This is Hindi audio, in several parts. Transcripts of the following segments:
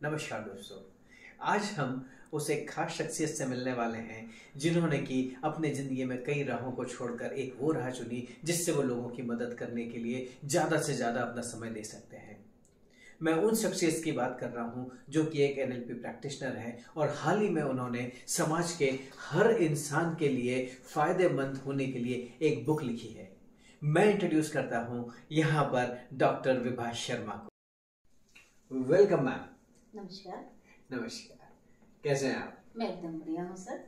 नमस्कार दोस्तों। आज हम उस एक खास शख्सियत से मिलने वाले हैं जिन्होंने कि अपने ज़िंदगी में कई राहों को छोड़कर एक वो राह चुनी जिससे वो लोगों की मदद करने के लिए ज़्यादा से ज़्यादा अपना समय दे सकते हैं। मैं उन शख्सियत की बात कर रहा हूँ जो कि एक एनएलपी प्रैक्टिशनर है और हाल ही में उन्होंने समाज के हर इंसान के लिए फ़ायदेमंद होने के लिए एक बुक लिखी है। मैं इंट्रोड्यूस करता हूँ यहाँ पर डॉक्टर विभा शर्मा को। Welcome ma'am. नमस्कार। नमस्कार। कैसे हैं आप? मैं एकदम बढ़िया हूँ सर।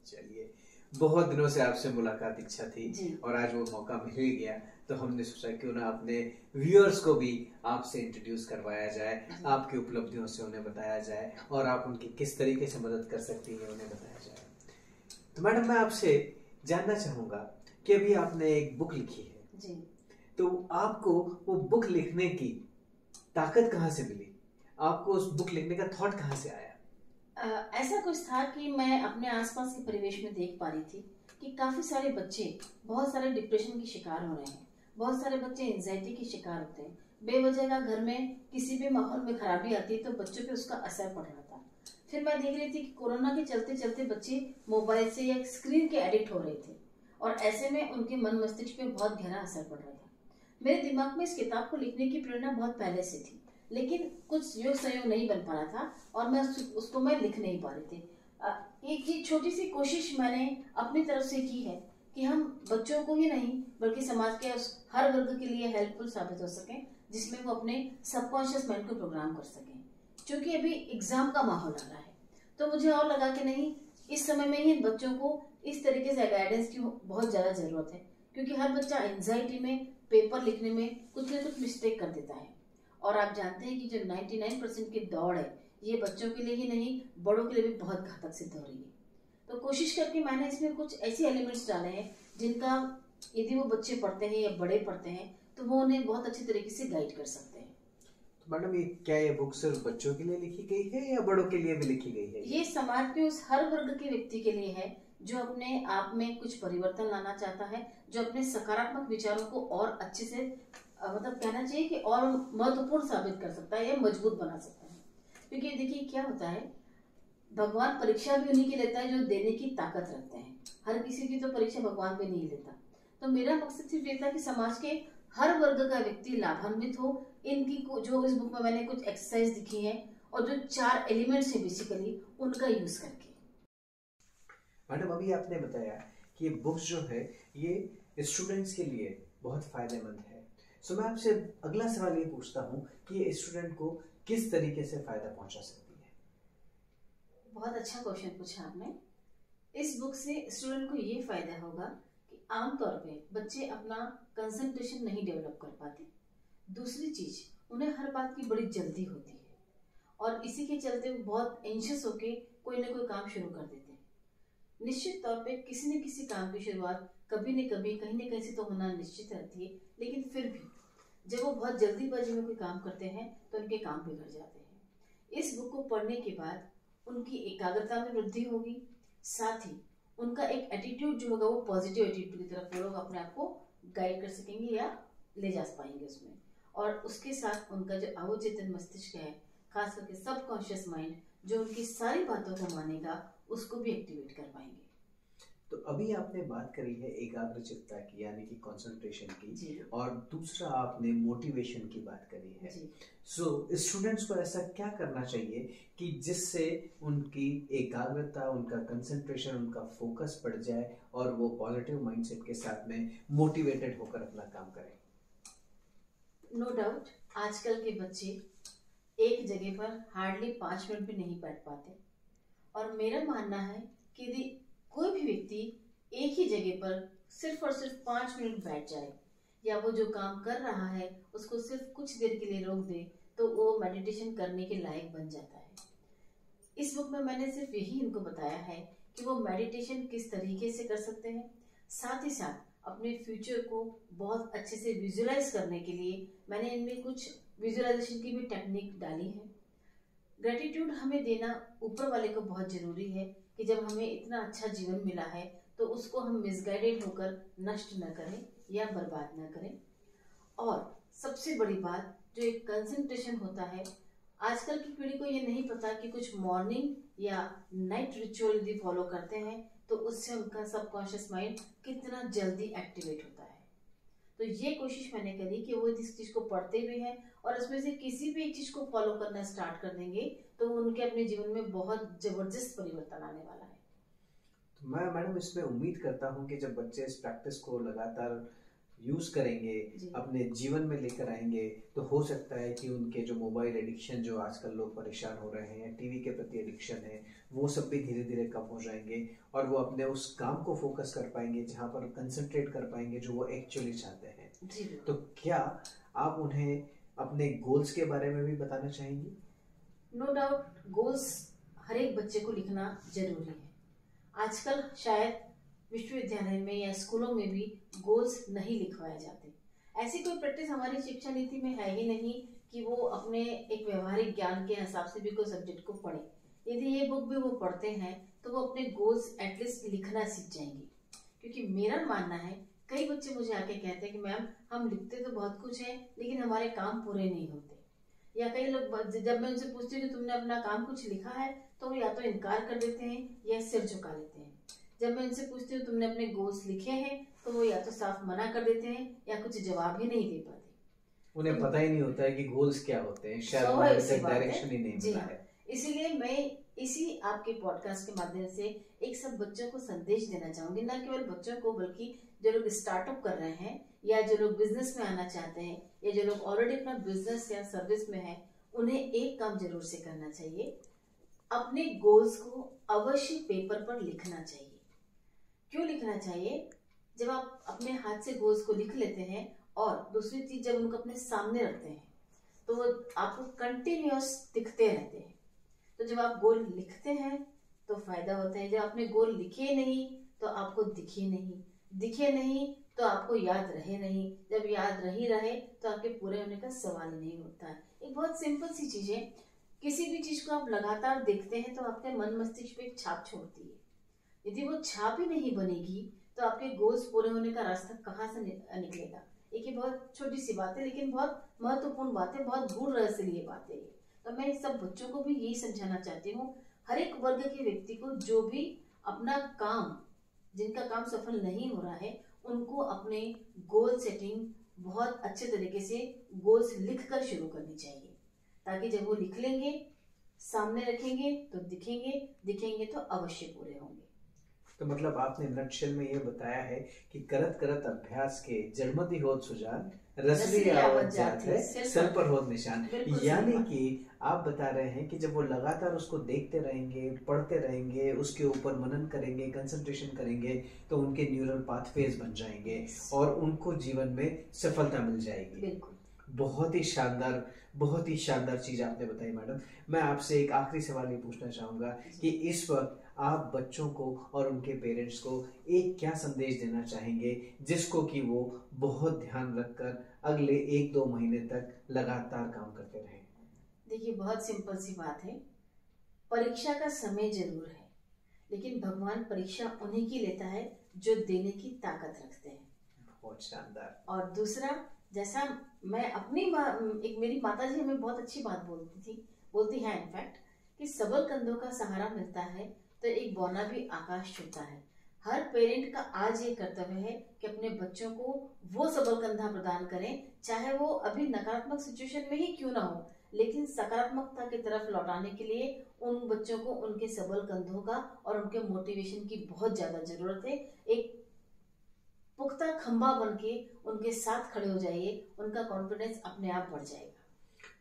चलिए, बहुत दिनों से आपसे मुलाकात इच्छा थी जी। और आज वो मौका मिल ही गया, तो हमने सोचा क्यों ना अपने व्यूअर्स को भी आपसे इंट्रोड्यूस करवाया जाए, आपकी उपलब्धियों से उन्हें बताया जाए और आप उनकी किस तरीके से मदद कर सकती हैं उन्हें बताया जाए। तो मैडम, मैं आपसे जानना चाहूंगा कि अभी आपने एक बुक लिखी है जी। तो आपको वो बुक लिखने की ताकत कहाँ से मिली? आपको उस बुक लिखने का थॉट कहाँ से आया? ऐसा कुछ था कि मैं अपने आसपास के परिवेश में देख पा रही थी कि काफी सारे बच्चे बहुत सारे डिप्रेशन के शिकार हो रहे हैं। बहुत सारे बच्चे एंजाइटी के शिकार होते हैं। बेवजह का घर में किसी भी माहौल में खराबी आती है तो बच्चों पे उसका असर पड़ रहा था। फिर मैं देख रही थी कि कोरोना के चलते चलते बच्चे मोबाइल से या स्क्रीन के एडिक्ट हो रहे थे और ऐसे में उनके मन मस्तिष्क पे बहुत गहरा असर पड़ रहा था। मेरे दिमाग में इस किताब को लिखने की प्रेरणा बहुत पहले से थी, लेकिन कुछ योग संयोग नहीं बन पा रहा था और मैं उसको मैं लिख नहीं पा रही थी। एक ही छोटी सी कोशिश मैंने अपनी तरफ से की है कि हम बच्चों को ही नहीं बल्कि समाज के हर वर्ग के लिए हेल्पफुल साबित हो सकें, जिसमें वो अपने सबकॉन्शियस माइंड को प्रोग्राम कर सकें। क्योंकि अभी एग्जाम का माहौल आ रहा है तो मुझे और लगा कि नहीं, इस समय में ही बच्चों को इस तरीके से गाइडेंस की बहुत ज्यादा जरूरत है, क्योंकि हर बच्चा एंजाइटी में पेपर लिखने में कुछ न कुछ मिस्टेक कर देता है। और आप जानते हैं कि जो 99% की दौड़ है ये बच्चों के लिए ही नहीं बड़ों के लिए भी बहुत घातक सिद्ध हो रही है। तो कोशिश करके मैंने इसमें कुछ ऐसे एलिमेंट्स डाले हैं जिनका यदि वो बच्चे पढ़ते हैं या बड़े पढ़ते हैं तो वो उन्हें बहुत अच्छी तरीके से गाइड कर सकते हैं। तो मैडम, ये बुक सिर्फ बच्चों के लिए लिखी गई है या बड़ों के लिए भी लिखी गई है? ये समाज के उस हर वर्ग के व्यक्ति के लिए है जो अपने आप में कुछ परिवर्तन लाना चाहता है, जो अपने सकारात्मक विचारों को और अच्छे से मतलब कहना चाहिए कि और महत्वपूर्ण साबित कर सकता है या मजबूत बना सकता है। क्योंकि देखिए क्या होता है, भगवान परीक्षा भी उन्हीं की लेता है जो देने की ताकत रखते हैं। हर किसी की तो परीक्षा भगवान भी नहीं लेता। तो मेरा मकसद सिर्फ ये था कि समाज के हर वर्ग का व्यक्ति लाभान्वित हो। इनकी जो इस बुक में मैंने कुछ एक्सरसाइज लिखी है और जो 4 एलिमेंट्स है बेसिकली उनका यूज करके। मैडम, अभी आपने बताया कि ये बुक्स जो है ये स्टूडेंट्स के लिए बहुत फायदेमंद है। सो मैं आपसे अगला सवाल ये पूछता हूँ कि ये स्टूडेंट को किस तरीके से फायदा पहुंचा सकती है? बहुत अच्छा क्वेश्चन पूछा आपने। इस बुक से स्टूडेंट को ये फायदा होगा कि आमतौर पे बच्चे अपना कंसंट्रेशन नहीं डेवलप कर पाते। दूसरी चीज, उन्हें हर बात की बड़ी जल्दी होती है और इसी के चलते वो बहुत एंशियस होके कोई ना कोई काम शुरू कर देते हैं। निश्चित तौर पे किसी न किसी काम की शुरुआत कभी न कभी कहीं न कहीं से तो होना निश्चित रहती है, लेकिन फिर भी जब वो बहुत जल्दीबाजी में कोई काम करते हैं तो उनके काम बिगड़ जाते हैं। इस बुक को पढ़ने के बाद उनकी एकाग्रता में वृद्धि होगी, साथ ही उनका एक एटीट्यूड जो होगा वो पॉजिटिव एटीट्यूड की तरफ वो लोग अपने आप को गाइड कर सकेंगे या ले जा पाएंगे उसमें। और उसके साथ उनका जो अवचेतन मस्तिष्क है, खास करके सबकॉन्शियस माइंड, जो उनकी सारी बातों को मानेगा, उसको भी एक्टिवेट कर पाएंगे। तो अभी आपने बात करी है एकाग्रचित्ता की, यानी कि कंसंट्रेशन की, जी। और दूसरा आपने मोटिवेशन की बात करी है। जी। सो स्टूडेंट्स को ऐसा क्या करना चाहिए कि जिससे उनकी एकाग्रता, उनका कंसंट्रेशन, उनका फोकस बढ़ जाए और वो पॉजिटिव माइंडसेट के साथ में मोटिवेटेड होकर अपना काम करें? नो डाउट आजकल के बच्चे एक जगह पर हार्डली 5 मिनट भी नहीं बैठ पाते और मेरा मानना है कि यदि कोई भी व्यक्ति एक ही जगह पर सिर्फ और सिर्फ 5 मिनट बैठ जाए या वो जो काम कर रहा है उसको सिर्फ कुछ देर के लिए रोक दे तो वो मेडिटेशन करने के लायक बन जाता है। इस बुक में मैंने सिर्फ यही इनको बताया है कि वो मेडिटेशन किस तरीके से कर सकते हैं, साथ ही साथ अपने फ्यूचर को बहुत अच्छे से विजुलाइज करने के लिए मैंने इनमें कुछ विजुअलाइजेशन की भी टेक्निक डाली है। ग्रेटिट्यूड हमें देना ऊपर वाले को बहुत जरूरी है कि जब हमें इतना अच्छा जीवन मिला है तो उसको हम मिसगाइडेड होकर नष्ट न करें या बर्बाद न करें। और सबसे बड़ी बात, जो एक कंसंट्रेशन होता है, आजकल की पीढ़ी को ये नहीं पता कि कुछ मॉर्निंग या नाइट रिचुअल यदि फॉलो करते हैं तो उससे उनका सबकॉन्शियस माइंड कितना जल्दी एक्टिवेट होता है। तो ये कोशिश मैंने करी कि वो इस चीज को पढ़ते भी हैं और उसमें से किसी भी एक चीज को फॉलो करना स्टार्ट कर देंगे तो उनके अपने जीवन में बहुत जबरदस्त परिवर्तन आने वाला है। तो मैं मैडम इसमें उम्मीद करता हूँ कि जब बच्चे इस प्रैक्टिस को लगातार यूज करेंगे, अपने जीवन में लेकर आएंगे, तो हो सकता है कि उनके जो मोबाइल एडिक्शन, जो आजकल लोग परेशान हो रहे हैं, टीवी के प्रति एडिक्शन है, वो सब भी धीरे धीरे कम हो जाएंगे और वो अपने उस काम को फोकस कर पाएंगे जहाँ पर कंसंट्रेट कर पाएंगे जो वो एक्चुअली चाहते हैं। तो क्या आप उन्हें अपने गोल्स के बारे में भी बताना चाहेंगी? नो डाउट गोल्स हर एक बच्चे को लिखना जरूरी है। आजकल शायद विश्वविद्यालय में या स्कूलों में भी गोल्स नहीं लिखवाए जाते। ऐसी कोई प्रैक्टिस हमारी शिक्षा नीति में है ही नहीं कि वो अपने एक व्यवहारिक ज्ञान के हिसाब से भी कोई सब्जेक्ट को पढ़े। यदि ये बुक भी वो पढ़ते हैं तो वो अपने गोल्स एटलीस्ट लिखना सीख जाएंगे। क्योंकि मेरा मानना है, कई बच्चे मुझे आके कहते हैं कि मैम हम लिखते तो बहुत कुछ है लेकिन हमारे काम पूरे नहीं होते। या कई लोग जब मैं उनसे पूछती हूँ कि तुमने अपना काम कुछ लिखा है तो वो या तो इनकार कर देते हैं या सिर झुका लेते हैं। जब मैं उनसे पूछती हूँ तुमने अपने गोल्स लिखे हैं तो वो या तो साफ मना कर देते हैं या कुछ जवाब ही नहीं दे पाते। उन्हें पता ही नहीं होता है कि गोल्स क्या होते हैं, शायद डायरेक्शन ही नहीं मिला है। इसीलिए मैं इसी आपके पॉडकास्ट के माध्यम से एक सब बच्चों को संदेश देना चाहूंगी, न केवल बच्चों को बल्कि जो लोग स्टार्टअप कर रहे हैं या जो लोग बिजनेस में आना चाहते हैं या जो लोग ऑलरेडी अपना बिजनेस या सर्विस में है, उन्हें एक काम जरूर से करना चाहिए, अपने गोल्स को अवश्य पेपर पर लिखना चाहिए। क्यों लिखना चाहिए? जब आप अपने हाथ से गोल्स को लिख लेते हैं और दूसरी चीज जब उनको अपने सामने रखते हैं तो वो आपको कंटिन्यूअस दिखते रहते हैं। तो जब आप गोल लिखते हैं तो फायदा होता है। जब आपने गोल लिखे नहीं तो आपको दिखे नहीं तो आपको याद रहे नहीं, जब याद नहीं रहे तो आपके पूरे होने का सवाल ही नहीं होता है। एक बहुत सिंपल सी चीज है, किसी भी चीज को आप लगातार देखते हैं तो आपके मन मस्तिष्क पे एक छाप छोड़ती है। यदि वो छाप ही नहीं बनेगी तो आपके गोल्स पूरे होने का रास्ता कहाँ से निकलेगा। एक ये बहुत छोटी सी बात है लेकिन बहुत महत्वपूर्ण बात है, बहुत गूढ़ रहस्यमय बात है। तो मैं सब बच्चों को भी यही समझाना चाहती हूँ, हर एक वर्ग के व्यक्ति को जो भी अपना काम, जिनका काम सफल नहीं हो रहा है, उनको अपने गोल सेटिंग बहुत अच्छे तरीके से गोल्स लिख कर शुरू करनी चाहिए, ताकि जब वो लिख लेंगे, सामने रखेंगे तो दिखेंगे तो अवश्य पूरे होंगे। तो मतलब आपने नटशेल में ये बताया है कि करत करत अभ्यास के जड़मति होत सुजान, रसली आवत जात है, सर पर होत निशान। यानी कि आप बता रहे हैं कि जब वो लगातार उसको देखते रहेंगे, पढ़ते रहेंगे, उसके ऊपर मनन करेंगे, कंसंट्रेशन करेंगे, तो उनके न्यूरल पाथवेज बन जाएंगे और उनको जीवन में सफलता मिल जाएगी। बहुत ही शानदार चीज आपने बताई मैडम। मैं आपसे एक आखिरी सवाल ये पूछना चाहूंगा कि इस वक्त आप बच्चों को और उनके पेरेंट्स को एक क्या संदेश देना चाहेंगे जिसको कि वो बहुत ध्यान रखकर अगले 1-2 महीने तक लगातार काम करते रहें? देखिए, बहुत सिंपल सी बात है, परीक्षा का समय जरूर है लेकिन भगवान परीक्षा उन्हीं की लेता है जो देने की ताकत रखते हैं। बहुत शानदार। और दूसरा, जैसा मैं अपनी एक मेरी माता जी हमें बहुत अच्छी बात बोलती है इनफैक्ट, कि सबल कंधों का सहारा मिलता है तो एक बौना भी आकाश छूता है। हर पेरेंट का आज ये कर्तव्य है कि अपने बच्चों को वो सबल कंधा प्रदान करें, चाहे वो अभी नकारात्मक सिचुएशन में ही क्यों ना हो, लेकिन सकारात्मकता की तरफ लौटाने के लिए उन बच्चों को उनके सबल कंधों का और उनके मोटिवेशन की बहुत ज्यादा जरूरत है। एक पुख्ता खंभा बनके उनके साथ खड़े हो जाइए, उनका कॉन्फिडेंस अपने आप बढ़ जाएगा।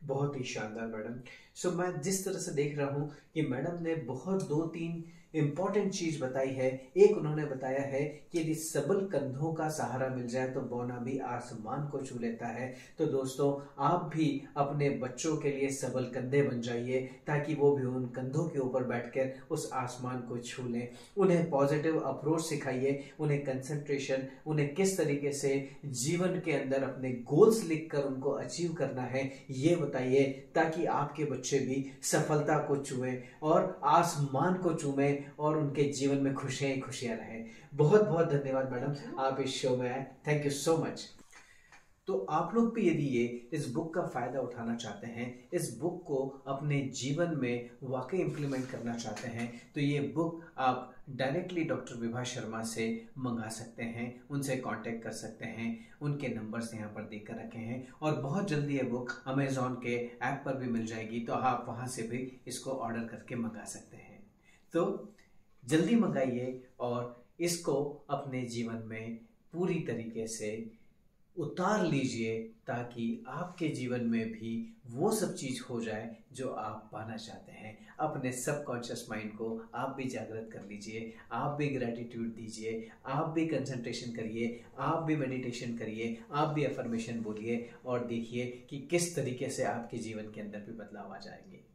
बहुत ही शानदार मैडम। सो मैं जिस तरह से देख रहा हूँ कि मैडम ने बहुत 2-3 इम्पॉर्टेंट चीज बताई है। एक, उन्होंने बताया है कि यदि सबल कंधों का सहारा मिल जाए तो बौना भी आसमान को छू लेता है। तो दोस्तों, आप भी अपने बच्चों के लिए सबल कंधे बन जाइए ताकि वो भी उन कंधों के ऊपर बैठकर उस आसमान को छू लें। उन्हें पॉजिटिव अप्रोच सिखाइए, उन्हें कंसंट्रेशन, उन्हें किस तरीके से जीवन के अंदर अपने गोल्स लिखकर उनको अचीव करना है ये बताइए, ताकि आपके बच्चे भी सफलता को छुएं और आसमान को चूमें और उनके जीवन में खुशियां रहें। बहुत बहुत धन्यवाद मैडम, आप इस शो में आए। Thank you so much. तो आप लोग भी यदि ये इस बुक का फायदा उठाना चाहते हैं, इस बुक को अपने जीवन में वाकई इम्प्लीमेंट करना चाहते हैं, तो ये बुक आप डायरेक्टली डॉक्टर विभा शर्मा से मंगा सकते हैं, उनसे कांटेक्ट कर सकते हैं। उनके नंबर्स यहाँ पर देकर रखे हैं और बहुत जल्दी ये बुक अमेजॉन के ऐप पर भी मिल जाएगी, तो आप वहाँ से भी इसको ऑर्डर करके मंगा सकते हैं। तो जल्दी मंगाइए और इसको अपने जीवन में पूरी तरीके से उतार लीजिए, ताकि आपके जीवन में भी वो सब चीज हो जाए जो आप पाना चाहते हैं। अपने सबकॉन्शियस माइंड को आप भी जागृत कर लीजिए, आप भी ग्रैटिट्यूड दीजिए, आप भी कंसंट्रेशन करिए, आप भी मेडिटेशन करिए, आप भी अफर्मेशन बोलिए और देखिए कि किस तरीके से आपके जीवन के अंदर भी बदलाव आ जाएंगे।